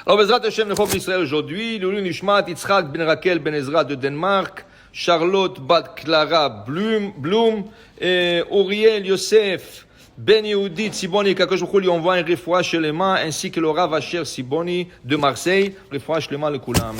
Alors, Bezrat Hashem, le Chok d'Israël aujourd'hui, Lulu Nishmat, Yitzhak Ben Raquel Ben Ezra de Danemark, Charlotte Bat Clara Blum, Uriel Yosef Ben Yehudi Siboni, Kakosh Baruch Hu lui envoie un refoua shelema, ainsi que le Rav Asher Siboni de Marseille, refoua shelema le Kulam.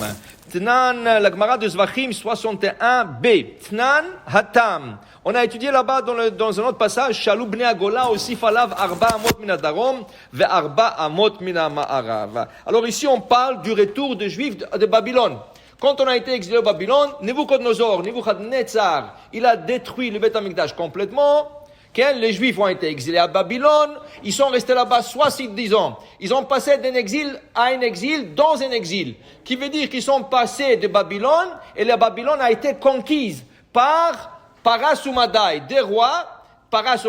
Tnan, la Gemara de Zvachim 61b, Tnan Hatam. On a étudié là-bas dans un autre passage, Shalou Bnei Agola aussi falav arba amot min adarom ve arba amot min ma'arav. Alors ici on parle du retour des Juifs de Babylone. Quand on a été exilé au Babylone, Nebuchadnezzar, il a détruit le Beth Amikdash complètement. Les Juifs ont été exilés à Babylone, ils sont restés là-bas 70 ans. Ils ont passé d'un exil à un exil dans un exil. Qui veut dire qu'ils sont passés de Babylone et la Babylone a été conquise par Parasumadai, des rois,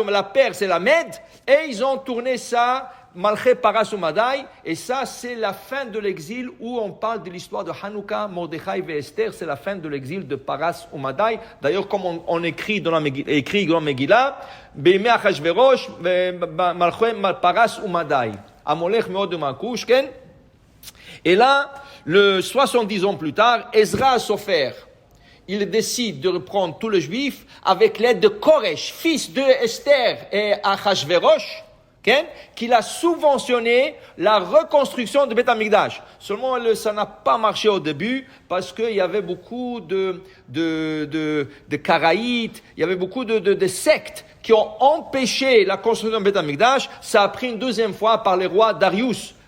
la Perse et la Mède, et ils ont tourné ça, Malché Parasumadai, et ça c'est la fin de l'exil où on parle de l'histoire de Hanouka, Mordechai et Esther, c'est la fin de l'exil de Parasumadai. D'ailleurs, comme on écrit dans la Megillah, Beimei Achashverosh, Malché Parasumadai, Amolech Meod de Makouch, et là, 70 ans plus tard, Ezra Sofer, il décide de reprendre tous les Juifs avec l'aide de Koresh, fils de Esther et Achashverosh, qu'il a subventionné la reconstruction de Beth Amikdash. Seulement, ça n'a pas marché au début parce qu'il y avait beaucoup de karaïtes, il y avait beaucoup de sectes qui ont empêché la construction de Beth Amikdash. Ça a pris une deuxième fois par les rois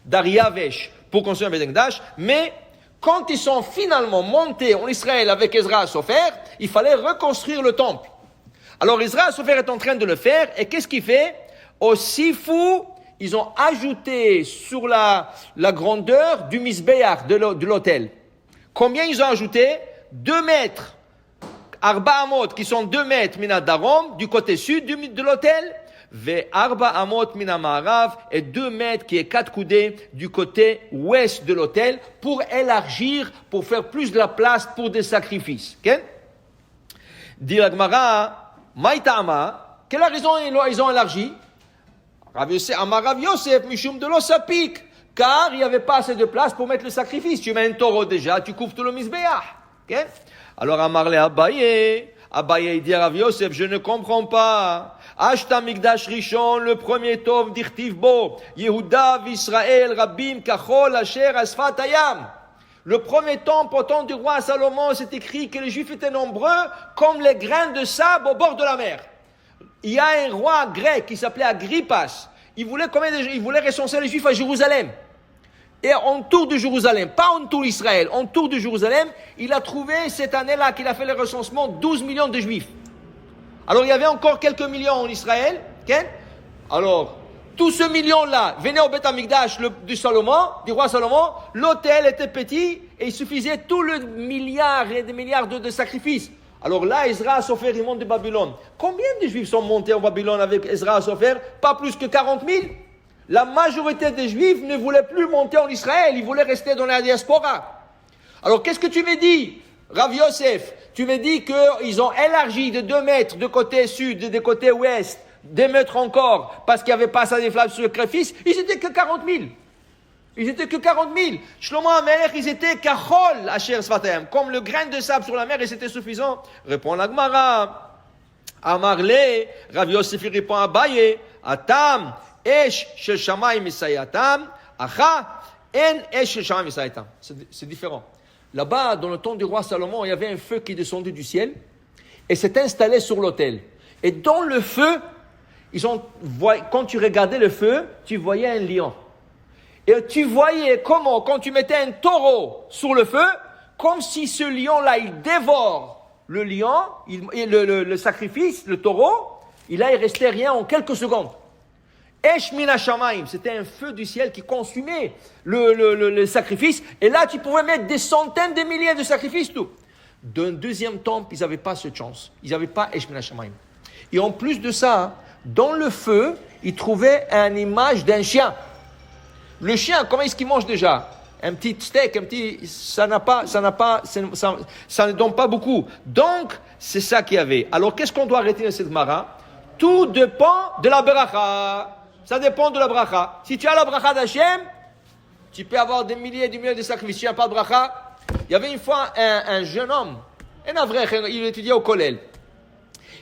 Dariavesh pour construire Beth Amikdash, mais quand ils sont finalement montés en Israël avec Ezra Sofer, il fallait reconstruire le temple. Alors Ezra Sofer est en train de le faire, et qu'est-ce qu'il fait? Au Sifu, ils ont ajouté sur la grandeur du Misbéach, de l'autel. Combien ils ont ajouté? 2 mètres. Arba Amot, qui sont 2 mètres, mina darom, du côté sud de l'autel. Ve Arba Amot mina ma'arav, et 2 mètres qui est 4 coudées du côté ouest de l'autel pour élargir, pour faire plus de la place pour des sacrifices. Okay? Dit la Gemara, Maïtama, quelle raison ils ont élargi? Rav Yosef, Mishum de l'Osapik, car il n'y avait pas assez de place pour mettre le sacrifice. Tu mets un taureau déjà, tu couvres tout le Misbéach. Okay? Alors Amarle Abaye dit à Rav Yosef, je ne comprends pas. Ashta Mikdash Rishon, le premier tov d'Irtiv Bo, Yehuda Israël Rabim Kachol Asher Asfat Hayam. Le premier temple au temps du roi Salomon, c'est écrit que les Juifs étaient nombreux comme les grains de sable au bord de la mer. Il y a un roi grec qui s'appelait Agrippas. Il voulait recenser les Juifs à Jérusalem. Et autour de Jérusalem, pas autour d'Israël, autour de Jérusalem, il a trouvé cette année-là qu'il a fait le recensement 12 millions de Juifs. Alors il y avait encore quelques millions en Israël. Alors, tout ce million-là venait au Beth Amikdash du roi Salomon. L'autel était petit et il suffisait tout le milliard et des milliards de sacrifices. Alors là, Ezra Sofer, il monte de Babylone. Combien de Juifs sont montés en Babylone avec Ezra Sofer? Pas plus que 40 000. La majorité des Juifs ne voulaient plus monter en Israël, ils voulaient rester dans la diaspora. Alors qu'est-ce que tu me dis, Rav Yosef? Tu me dis qu'ils ont élargi de 2 mètres de côté sud et de côté ouest, 2 mètres encore, parce qu'il n'y avait pas assez de flammes sur le sacrifice. Ils n'étaient que 40 000. Shlomo Amelech, ils étaient kachol asher sfatayam, comme le grain de sable sur la mer, et c'était suffisant. Répond la Gemara. Amarle, Rav Yosef répond à Abaye, Atam, Esh shel shamayim misayatam, Acha, En Esh shel shamayim misayatam. C'est différent. Là-bas, dans le temps du roi Salomon, il y avait un feu qui descendait du ciel et s'est installé sur l'autel. Et dans le feu, quand tu regardais le feu, tu voyais un lion. Et tu voyais comment, quand tu mettais un taureau sur le feu, comme si ce lion-là, il dévore le lion, le sacrifice, le taureau, il restait rien en quelques secondes. Esh min hashamayim, c'était un feu du ciel qui consumait le sacrifice. Et là, tu pouvais mettre des centaines de milliers de sacrifices, tout. D'un deuxième temple, ils n'avaient pas cette chance. Ils n'avaient pas Esh min hashamayim. Et en plus de ça, dans le feu, ils trouvaient une image d'un chien. Le chien, comment est-ce qu'il mange déjà? Un petit steak, ça ne donne pas beaucoup. Donc, c'est ça qu'il y avait. Alors, qu'est-ce qu'on doit retenir de cette Gemara? Tout dépend de la bracha. Ça dépend de la bracha. Si tu as la bracha d'Hachem, tu peux avoir des milliers et des milliers de sacrifices, tu n'as pas de bracha. Il y avait une fois un jeune homme, il étudiait au Kollel.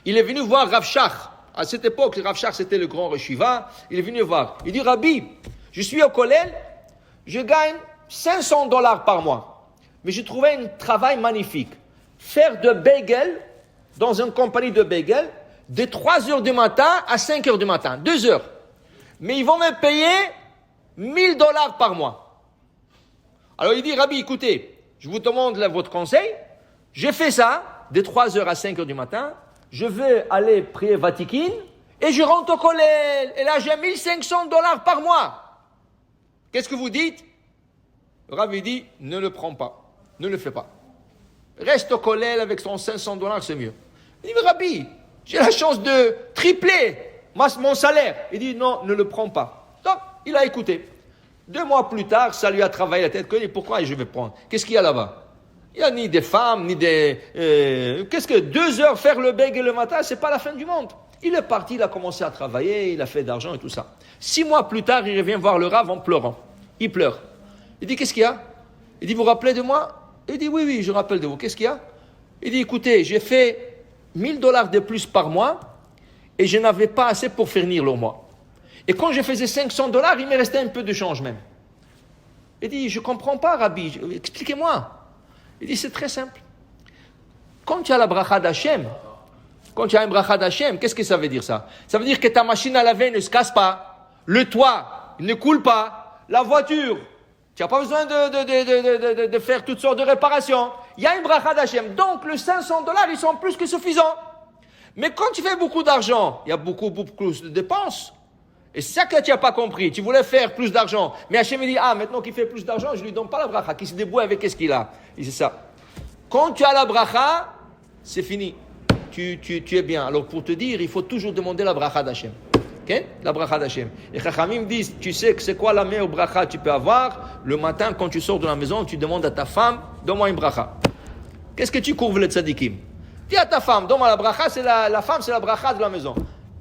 Il est venu voir Rav Shach. À cette époque, Rav Shach c'était le grand Reshiva. Il est venu voir. Il dit, Rabbi, je suis au Kollel, je gagne $500 par mois. Mais j'ai trouvé un travail magnifique. Faire de bagel dans une compagnie de bagel de 3 heures du matin à 5 heures du matin. 2 heures. Mais ils vont me payer $1,000 par mois. Alors il dit, Rabbi, écoutez, je vous demande votre conseil. J'ai fait ça de 3 heures à 5 heures du matin. Je vais aller prier Vatikin et je rentre au Kollel. Et là, j'ai $1,500 par mois. Qu'est-ce que vous dites? Le Rabbi dit, ne le prends pas. Ne le fais pas. Reste au Kollel avec son $500, c'est mieux. Il dit, mais Rabbi, j'ai la chance de tripler mon salaire. Il dit, non, ne le prends pas. Donc, il a écouté. 2 mois plus tard, ça lui a travaillé la tête. Il dit, pourquoi je vais prendre? Qu'est-ce qu'il y a là-bas? Il n'y a ni des femmes, ni des... qu'est-ce que 2 heures faire le bagel le matin, c'est pas la fin du monde. Il est parti, il a commencé à travailler, il a fait d'argent et tout ça. 6 mois plus tard, il revient voir le Rav en pleurant. Il pleure. Il dit, qu'est-ce qu'il y a? Il dit, vous vous rappelez de moi? Il dit, oui, je rappelle de vous. Qu'est-ce qu'il y a? Il dit, écoutez, j'ai fait $1,000 de plus par mois et je n'avais pas assez pour finir le mois. Et quand je faisais $500, il me restait un peu de change même. Il dit, je ne comprends pas, Rabbi, expliquez-moi. Il dit, c'est très simple. Quand tu as la bracha d'Hachem, quand tu as une bracha d'Hachem, qu'est-ce que ça veut dire ça? Ça veut dire que ta machine à laver ne se casse pas, le toit ne coule pas, la voiture, tu n'as pas besoin de faire toutes sortes de réparations. Il y a une bracha d'Hachem. Donc, les $500, ils sont plus que suffisants. Mais quand tu fais beaucoup d'argent, il y a beaucoup de dépenses. Et c'est ça que tu n'as pas compris. Tu voulais faire plus d'argent. Mais Hachem dit, maintenant qu'il fait plus d'argent, je ne lui donne pas la bracha, qu'il se débrouille avec ce qu'il a. Et c'est ça. Quand tu as la bracha, c'est fini. Tu es bien. Alors pour te dire, il faut toujours demander la bracha d'Hachem. Okay? La bracha d'Hachem. Et Chachamim disent, tu sais que c'est quoi la meilleure bracha que tu peux avoir? Le matin, quand tu sors de la maison, tu demandes à ta femme, donne-moi une bracha. Qu'est-ce que tu couvres les tzadikim? Dis à ta femme, donne-moi la bracha, la femme, c'est la bracha de la maison.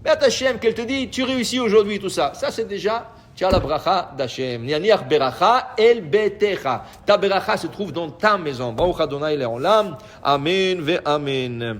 Mais à Hachem, qu'elle te dit, tu réussis aujourd'hui, tout ça. Ça, c'est déjà, tu as la bracha d'Hachem. Nianiach beracha el betecha. Ta bracha se trouve dans ta maison. Baruch Adonai le'olam. Amen ve amen.